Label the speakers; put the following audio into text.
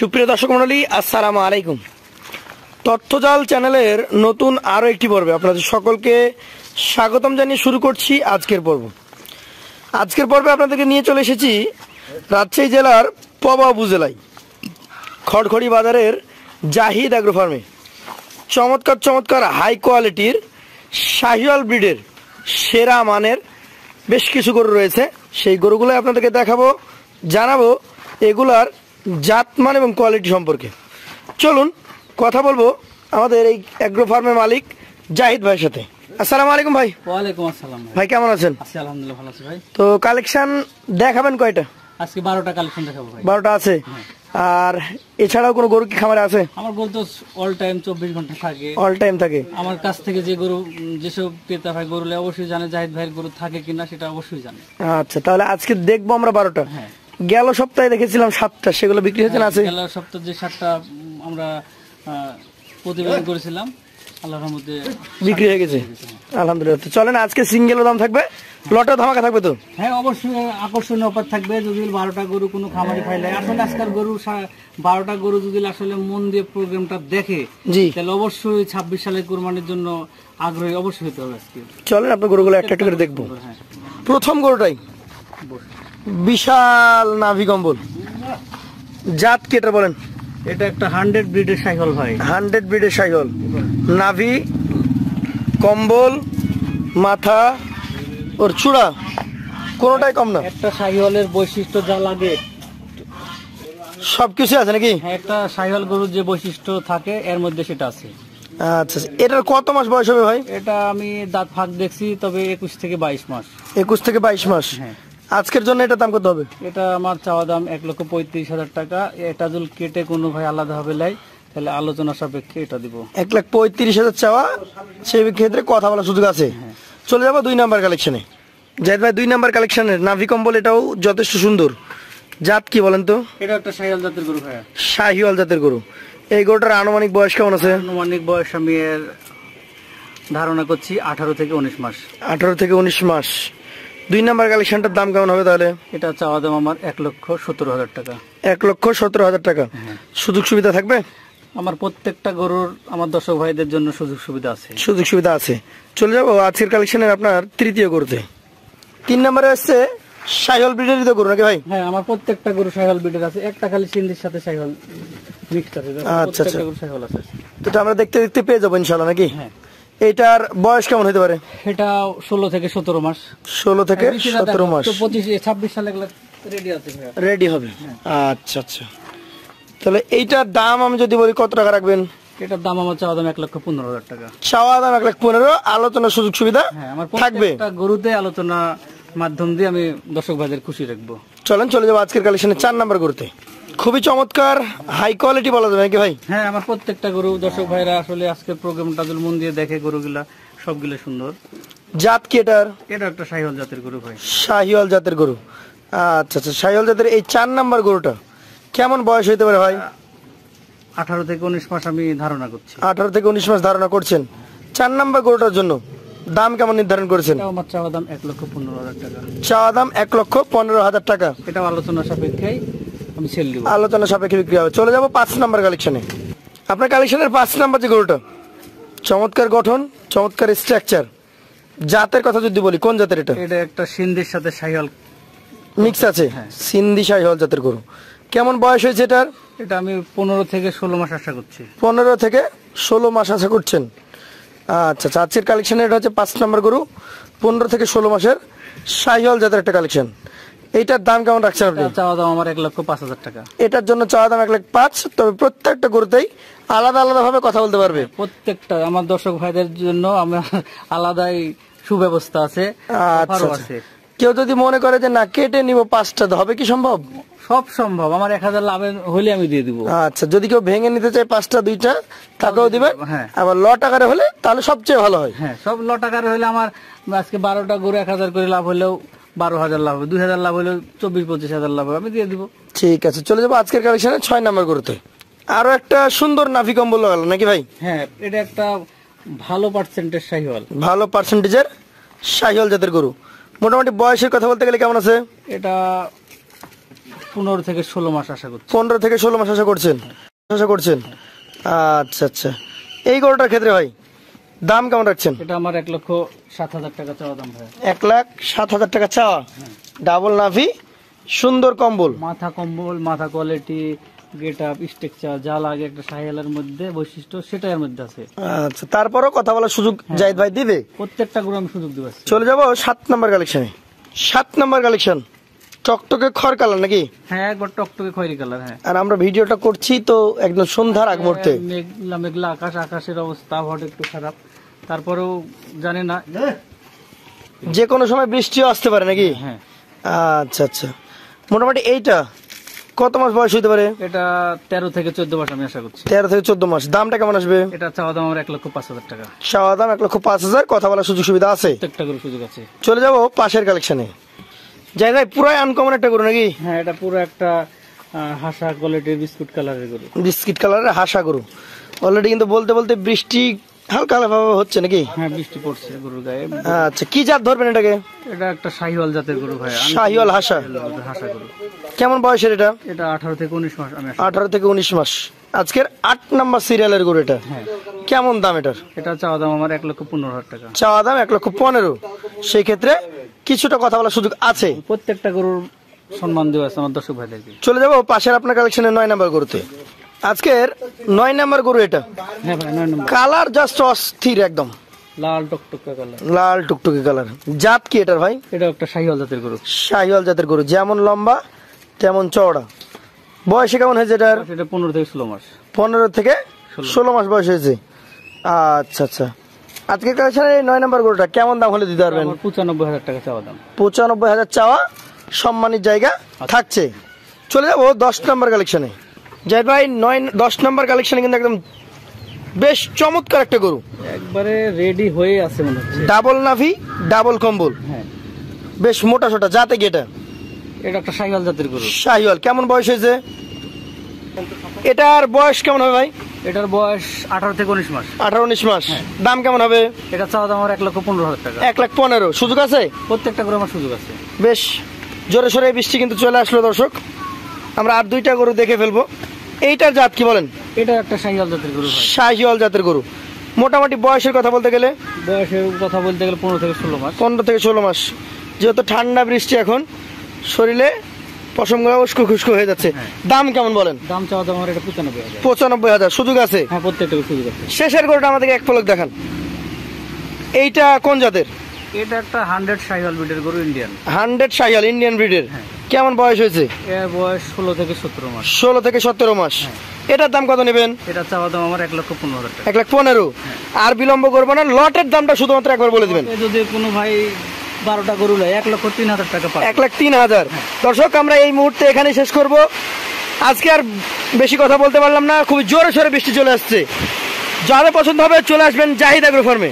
Speaker 1: সুপ্রিয় দর্শক মণ্ডলী, আসসালামু আলাইকুম। তথ্যজাল চ্যানেলের নতুন আরও একটি পর্বে আপনাদের সকলকে স্বাগতম জানিয়ে শুরু করছি আজকের পর্ব। আজকের পর্বে আপনাদেরকে নিয়ে চলে এসেছি রাজশাহী জেলার পবা উপজেলায় খড়খড়ি বাজারের জাহিদ অ্যাগ্রো ফার্মে চমৎকার চমৎকার হাই কোয়ালিটির শাহিওয়াল ব্রিডের সেরা মানের বেশ কিছু গরু রয়েছে। সেই গরুগুলো আপনাদেরকে দেখাবো, জানাবো এগুলার জাতমান এবং কোয়ালিটি সম্পর্কে। চলুন কথা বলবো আমাদের এই অ্যাগ্রো ফার্মের মালিক জাহিদ ভাইয়ের সাথে। আসসালামু আলাইকুম ভাই।
Speaker 2: ওয়ালাইকুম আসসালাম
Speaker 1: ভাই, কেমন আছেন?
Speaker 2: আছি আলহামদুলিল্লাহ, ভালো আছি ভাই।
Speaker 1: তো কালেকশন দেখাবেন কয়টা?
Speaker 2: আজকে 12টা কালেকশন দেখাবো ভাই।
Speaker 1: 12টা আছে। আর এছাড়াও কোনো গরু কি খামারে আছে?
Speaker 2: আমার গরু তো অল টাইম 24 ঘন্টা থাকে,
Speaker 1: অল টাইম থাকে।
Speaker 2: আমার কাছ থেকে যে গরু যেসব ক্রেতা ভাই গরুলে অবশ্যই জানে জাহিদ ভাইয়ের গরু থাকে কিনা, সেটা অবশ্যই জানে।
Speaker 1: আচ্ছা, তাহলে আজকে দেখবো আমরা 12টা।
Speaker 2: হ্যাঁ,
Speaker 1: গেল সপ্তাহে দেখেছিলাম 7টা, সেগুলো বিক্রি হয়েছে না? আছে।
Speaker 2: গেল সপ্তাহে যে 7টা আমরা প্রতিবেদন করেছিলাম, আল্লাহর রহমতে
Speaker 1: বিক্রি হয়ে গেছে আলহামদুলিল্লাহ। তো চলেন আজকে সিঙ্গেল দাম থাকবে, লটে ধামাকা থাকবে তো?
Speaker 2: হ্যাঁ, অবশ্যই আকর্ষণীয় অফার থাকবে। যদি 12টা গরু কোনো খামারি ফাইলে আসলে আজকাল গরু 12টা গরু যদি আসলে মন দিয়ে প্রোগ্রামটা দেখে,
Speaker 1: জি,
Speaker 2: তাহলে অবশ্যই 26 সালের কুরবানির জন্য আগ্রহী অবশ্যই হতে হবে। আজকে
Speaker 1: চলেন আপনার গরুগুলো একটা একটা করে দেখবো।
Speaker 2: হ্যাঁ,
Speaker 1: প্রথম গরুটাই বিশাল নাভি কম্বল, জাত কি এটা বলেন?
Speaker 2: এটা একটা 100 ব্রিডের শাহিওয়াল ভাই।
Speaker 1: 100 ব্রিডের শাহিওয়াল, নাভি কম্বল, মাথা, ওর চূড়া কোনোটাই কম না।
Speaker 2: একটা শাহিওয়ালের বৈশিষ্ট্য যা লাগে
Speaker 1: সবকিছু আছে নাকি?
Speaker 2: হ্যাঁ, একটা শাহিওয়াল গরুর যে বৈশিষ্ট্য থাকে এর মধ্যে সেটা আছে।
Speaker 1: আচ্ছা, এটার কত মাস বয়স হবে ভাই?
Speaker 2: এটা আমি দাঁত ফাঁক দেখছি, তবে 21 থেকে 22 মাস।
Speaker 1: 21 থেকে 22 মাস।
Speaker 2: হ্যাঁ,
Speaker 1: আজকের জন্য এটা দাম কত হবে?
Speaker 2: এটা আমার চাওয়া দাম 1,35,000 টাকা। এটা যদি কেটে কোনো ভাই আলাদা হবে লাই, তাহলে আলোচনা সাপেক্ষে এটা দিব।
Speaker 1: 1,35,000 চাওয়া, সেই ক্ষেত্রে কথা বলার সুযোগ আছে। চলে যাবো 2 নাম্বার কালেকশনে। জাহিদ ভাই, 2 নাম্বার কালেকশনের নাভি কম্বল, এটাও যথেষ্ট সুন্দর। জাত কি বলেন তো?
Speaker 2: এটা একটা শাহিওয়াল জাতের গরু ভাই।
Speaker 1: শাহিওয়াল জাতের গরু। এই গরুটার আনুমানিক বয়স কেমন আছে?
Speaker 2: আনুমানিক বয়স আমি এর ধারণা করছি 18 থেকে 19 মাস।
Speaker 1: 18 থেকে 19 মাস। 2 নাম্বার কালেকশনটার দাম কেমন হবে তাহলে?
Speaker 2: এটা চাওয়া দাম আমার 1,17,000 টাকা।
Speaker 1: 1,17,000 টাকা। সুযোগ সুবিধা থাকবে?
Speaker 2: আমার প্রত্যেকটা গরুর আমার দর্শক ভাইদের জন্য সুযোগ সুবিধা আছে।
Speaker 1: সুযোগ সুবিধা আছে। চলে যাবো আজকের কালেকশনের আপনার তৃতীয় গরুতে। 3 নম্বরে আসছে শাহিওয়াল ব্রিডেরই তো গরু নাকি ভাই?
Speaker 2: হ্যাঁ, আমার প্রত্যেকটা গরু শাহিওয়াল ব্রিডের আছে, একটা খালি সিন্ধির সাথে শাহিওয়াল মিক্সড আছে।
Speaker 1: আচ্ছা আচ্ছা,
Speaker 2: গরু শাহিওয়াল আছে।
Speaker 1: তো এটা আমরা দেখতে দেখতে পেয়ে যাবো ইনশাআল্লাহ নাকি?
Speaker 2: হ্যাঁ।
Speaker 1: এটার বয়স কেমন হতে পারে?
Speaker 2: এটা 16 থেকে 17 মাস।
Speaker 1: 16 থেকে 17 মাস।
Speaker 2: 26 সালে রেডি আছে ভাই।
Speaker 1: রেডি হবে। আচ্ছা আচ্ছা, তাহলে এইটার দাম আমি যদি বলি কত টাকা রাখবেন?
Speaker 2: এটার দাম আমার চাওয়া দাম 1,15,000 টাকা।
Speaker 1: চাওয়া দাম 1,15,000, আলোচনার সুযোগ সুবিধা থাকবে।
Speaker 2: প্রত্যেকটা গরুতে আলোচনা মাধ্যম দিয়ে আমি দর্শক ভাইদের খুশি রাখবো।
Speaker 1: চলেন চলে যাবো আজকের কালেকশনে 4 নাম্বার গরুতে। খুবই চমৎকার হাই কোয়ালিটি বলা যাবে নাকি ভাই?
Speaker 2: হ্যাঁ, আমার প্রত্যেকটা গরু দর্শক ভাইরা আসলে আজকের প্রোগ্রামটা যদি মন দিয়ে দেখে, গরুগুলা সবগুলো সুন্দর।
Speaker 1: জাত কি এটার?
Speaker 2: এটা একটা শাহিওয়াল জাতের গরু ভাই।
Speaker 1: শাহিওয়াল জাতের গরু। আচ্ছা আচ্ছা, শাহিওয়াল জাতের এই 4 নাম্বার গরুটা কেমন বয়স হইতে পারে ভাই?
Speaker 2: 18 থেকে 19 মাস আমি ধারণা করছি।
Speaker 1: 18 থেকে 19 মাস ধারণা করছেন। 4 নাম্বার গরুটার জন্য দাম কেমন নির্ধারণ করেছেন?
Speaker 2: আমার চাওয়া দাম 1,15,000 টাকা।
Speaker 1: চাওয়া দাম 1,15,000 টাকা।
Speaker 2: এটা আলোচনা সাপেক্ষে আমি সেল দিব।
Speaker 1: আলোচনা সাপেক্ষে বিক্রি হবে। চলে যাব 5 নাম্বার কালেকশনে। আপনার কালেকশনের 5 নাম্বার যে গরুটা, চমৎকার গঠন, চমৎকার স্ট্রাকচার। জাতের কথা যদি বলি, কোন জাতের এটা?
Speaker 2: এটা একটা সিন্ধির সাথে শাহিওয়াল
Speaker 1: মিক্স আছে। সিন্ধি শাহিওয়াল জাতের গরু। কেমন বয়স হয়েছে এটার?
Speaker 2: এটা আমি 15 থেকে 16 মাস আশা করছি।
Speaker 1: 15 থেকে 16 মাস আশা করছেন। আচ্ছা আচ্ছা, আজকের কালেকশনে এটা হচ্ছে 5 নাম্বার গরু, 15 থেকে 16 মাসের শাহিওয়াল জাতের একটা কালেকশন। এইটার দাম কেমন রাখছেন আপনি?
Speaker 2: চাওয়া দাম আমার 1,05,000 টাকা।
Speaker 1: এটার জন্য চাওয়া দাম 1,05,000, তবে প্রত্যেকটা গরুতেই আলাদা আলাদা ভাবে কথা বলতে পারবে।
Speaker 2: প্রত্যেকটা আমার দর্শক ভাইদের জন্য আমার আলাদাই সুব্যবস্থা আছে।
Speaker 1: আচ্ছা আচ্ছা, কেউ যদি মনে করে যে না কেটে নিব 5টা, হবে কি সম্ভব?
Speaker 2: সব সম্ভব। আমার 1,000 লাভ হলে আমি দিয়ে দিব।
Speaker 1: আচ্ছা, যদি কেউ ভেঙে নিতে চায় 5টা 2টা, তাকেও দিবেন।
Speaker 2: হ্যাঁ,
Speaker 1: আবার লট আকারে হলে তাহলে সবচেয়ে ভালো হয়।
Speaker 2: হ্যাঁ, সব লট আকারে হলে আমার আজকে 12টা গরু 1,000 করে লাভ হলেও 12,000 লাভ হবে, 2,000 লাভ হলেও 24-25,000 লাভ হবে, আমি দিয়ে দিব।
Speaker 1: ঠিক আছে, চলে যাবো আজকের কালেকশনে 6 নাম্বার গরুতে। আরো একটা সুন্দর নাভি কম্বল লাগালো নাকি ভাই?
Speaker 2: হ্যাঁ, এটা একটা ভালো পার্সেন্টেজ শাহিওয়াল।
Speaker 1: ভালো পার্সেন্টেজের শাহিওয়াল জাতের গরু। মোটামুটি বয়সের কথা বলতে গেলে কেমন আছে?
Speaker 2: এটা 15 থেকে 16 মাস আশা করছি।
Speaker 1: 15 থেকে 16 মাস আশা করছেন। আচ্ছা আচ্ছা, এই গরুটার ক্ষেত্রে ভাই দাম কেমন রাখছেন?
Speaker 2: এটা আমার 1,07,000 টাকা চাওয়া দাম ভাই।
Speaker 1: 1,07,000 টাকা চাওয়া। ডাবল নাভি, সুন্দর কম্বল,
Speaker 2: মাথা কম্বল, মাথা কোয়ালিটি, গেট আপ, স্ট্রাকচার যা লাগে একটা শাহিওয়ালের মধ্যে বৈশিষ্ট্য সেটাই এর মধ্যে আছে।
Speaker 1: আচ্ছা, তারপরও কথা বলার সুযোগ জাহিদ ভাই দিবে?
Speaker 2: প্রত্যেকটা গরু আমি সুযোগ দিব।
Speaker 1: চলে যাব 7 নাম্বার কালেকশনে। 7 নাম্বার কালেকশন টকটকে খড় কালার নাকি?
Speaker 2: হ্যাঁ, একবার টকটকে খয়েরি কালার। হ্যাঁ,
Speaker 1: আর আমরা ভিডিওটা করছি তো একদম সন্ধ্যার আগ মুহূর্তে,
Speaker 2: মেঘলা মেঘলা আকাশ, আকাশের অবস্থা আবহাওয়া একটু খারাপ, তারপরেও জানি না
Speaker 1: যে কোনো সময় বৃষ্টিও আসতে পারে নাকি?
Speaker 2: হ্যাঁ।
Speaker 1: আচ্ছা আচ্ছা, মোটামুটি এইটা কত মাস বয়স হইতে পারে?
Speaker 2: এটা 13 থেকে 14 মাস আমি আশা করছি।
Speaker 1: 13 থেকে 14 মাস। দামটা কেমন আসবে?
Speaker 2: এটা চাওয়া দাম আমার 1,05,000 টাকা।
Speaker 1: চাওয়া দাম 1,05,000, কথা বলার সুযোগ সুবিধা আছে?
Speaker 2: প্রত্যেকটা গরু সুযোগ আছে।
Speaker 1: চলে যাব পাশের কালেকশনে। যাই ভাই, পুরাই আনকমন একটা গরু নাকি?
Speaker 2: হ্যাঁ, এটা পুরো একটা হাসা কোয়ালিটির বিস্কুট কালারের গরু।
Speaker 1: বিস্কিট কালারের হাসা গরু। অলরেডি কিন্তু বলতে বলতে বৃষ্টি হালকা হালকা ভাবে হচ্ছে নাকি?
Speaker 2: হ্যাঁ, বৃষ্টি পড়ছে গরুর গায়ে।
Speaker 1: আচ্ছা, কি জাত ধরবেন এটাকে?
Speaker 2: এটা একটা শাহিওয়াল জাতের গরু ভাই।
Speaker 1: শাহিওয়াল হাসা।
Speaker 2: হাসা গরু।
Speaker 1: কেমন বয়সের এটা?
Speaker 2: এটা 18 থেকে 19 মাস আমি আশা
Speaker 1: 18 থেকে 19 মাস। আজকের 8 নাম্বার সিরিয়ালের গরু এটা।
Speaker 2: হ্যাঁ।
Speaker 1: কেমন দাম এটার?
Speaker 2: এটা চাওয়া দাম আমার 1,15,000 টাকা।
Speaker 1: চাওয়া দাম 1,15,000। সেই ক্ষেত্রে কিছুটা কথা বলার সুযোগ আছে।
Speaker 2: প্রত্যেকটা গরুর সম্মান দেওয়া আছে আমার দর্শক ভাইদেরকে।
Speaker 1: চলে যাব পাশের আপনার কালেকশনের 9 নাম্বার গরুতে। আজকের 9 নাম্বার গরু এটা।
Speaker 2: হ্যাঁ ভাই, 9 নম্বর।
Speaker 1: কালার জাস্ট অস্থির, একদম
Speaker 2: লাল টকটকা কালার।
Speaker 1: লাল টুকটুকি কালার। জাত কি এটার ভাই?
Speaker 2: এটা একটা শাহিওয়াল জাতের গরু।
Speaker 1: শাহিওয়াল জাতের গরু, যেমন লম্বা তেমন চওড়া। বয়সে কেমন হয়েছে এটার?
Speaker 2: এটা 15 থেকে 16 মাস।
Speaker 1: 15 থেকে 16 মাস বয়স হয়েছে। আচ্ছা আচ্ছা, আজকে কালেকশনের এই 9 নাম্বার গরুটা কেমন দাম হলে দিতে পারবেন?
Speaker 2: 95,000 টাকা চাওয়া দাম।
Speaker 1: 95,000 চাওয়া, সম্মানিত জায়গা থাকছে। চলে যাবো 10 নাম্বার কালেকশনে। জাহিদ ভাই, 10 নাম্বার কালেকশনে কিন্তু একদম বেশ চমৎকার একটা গরু,
Speaker 2: একবারে রেডি হয়ে আছে মনে হচ্ছে।
Speaker 1: ডাবল নাভি, ডাবল কম্বল,
Speaker 2: হ্যাঁ,
Speaker 1: বেশ মোটা সোটা। জাতে কি এটা?
Speaker 2: এটা একটা শাহিওয়াল জাতের গরু।
Speaker 1: শাহিওয়াল। কেমন বয়স হয়েছে এটার? বয়স কেমন হবে ভাই?
Speaker 2: এটার বয়স 18 থেকে 19 মাস।
Speaker 1: 18-19 মাস। দাম কেমন হবে?
Speaker 2: এটা চাওয়া দাম আমার 1,15,000 টাকা।
Speaker 1: 1,15,000। সুযোগ আছে?
Speaker 2: প্রত্যেকটা গরু আমার সুযোগ আছে।
Speaker 1: বেশ জোরে সোরে বৃষ্টি কিন্তু চলে আসলো দর্শক, আমরা আর 2টা গরু দেখে ফেলবো। এইটার জাত কি বলেন?
Speaker 2: এটা একটা শাহিওয়াল জাতের গরু ভাই।
Speaker 1: শাহিওয়াল জাতের গরু। মোটামুটি বয়সের কথা বলতে গেলে?
Speaker 2: বয়সের কথা বলতে গেলে 15 থেকে 16 মাস।
Speaker 1: 15 থেকে 16 মাস। যেহেতু ঠান্ডা বৃষ্টি, এখন শরীরে পশমগুলো উস্কো খুস্কো হয়ে যাচ্ছে। দাম কেমন বলেন?
Speaker 2: দাম চাওয়া দাম আমার এটা 95,000।
Speaker 1: 95,000। সুযোগ আছে?
Speaker 2: হ্যাঁ, প্রত্যেকটা গরু সুযোগ আছে।
Speaker 1: শেষের গরুটা আমাদেরকে এক পলক দেখান। এইটা কোন জাতের?
Speaker 2: এটা একটা 100 শাহিওয়াল ব্রিডের গরু, ইন্ডিয়ান।
Speaker 1: 100 শাহিওয়াল ইন্ডিয়ান ব্রিডের। কেমন বয়স হয়েছে?
Speaker 2: এর বয়স 16 থেকে 17 মাস।
Speaker 1: 16 থেকে 17 মাস। এটার দাম কত নেবেন?
Speaker 2: এটা চাওয়া দাম আমার 1,15,000 টাকা।
Speaker 1: 1,15,000। আর বিলম্ব করবো না, লটের দামটা শুধুমাত্র একবার বলে দিবেন।
Speaker 2: যদি কোনো ভাই 12টা গরু নেয় 1,03,000 টাকা পাবে।
Speaker 1: 1,03,000। দর্শক, আমরা এই মুহূর্তে এখানে শেষ করব। আজকে আর বেশি কথা বলতে পারলাম না, খুবই জোরে সোরে বৃষ্টি চলে আসছে। যাদের পছন্দ হবে চলে আসবেন জাহিদ এগ্রো ফার্মে।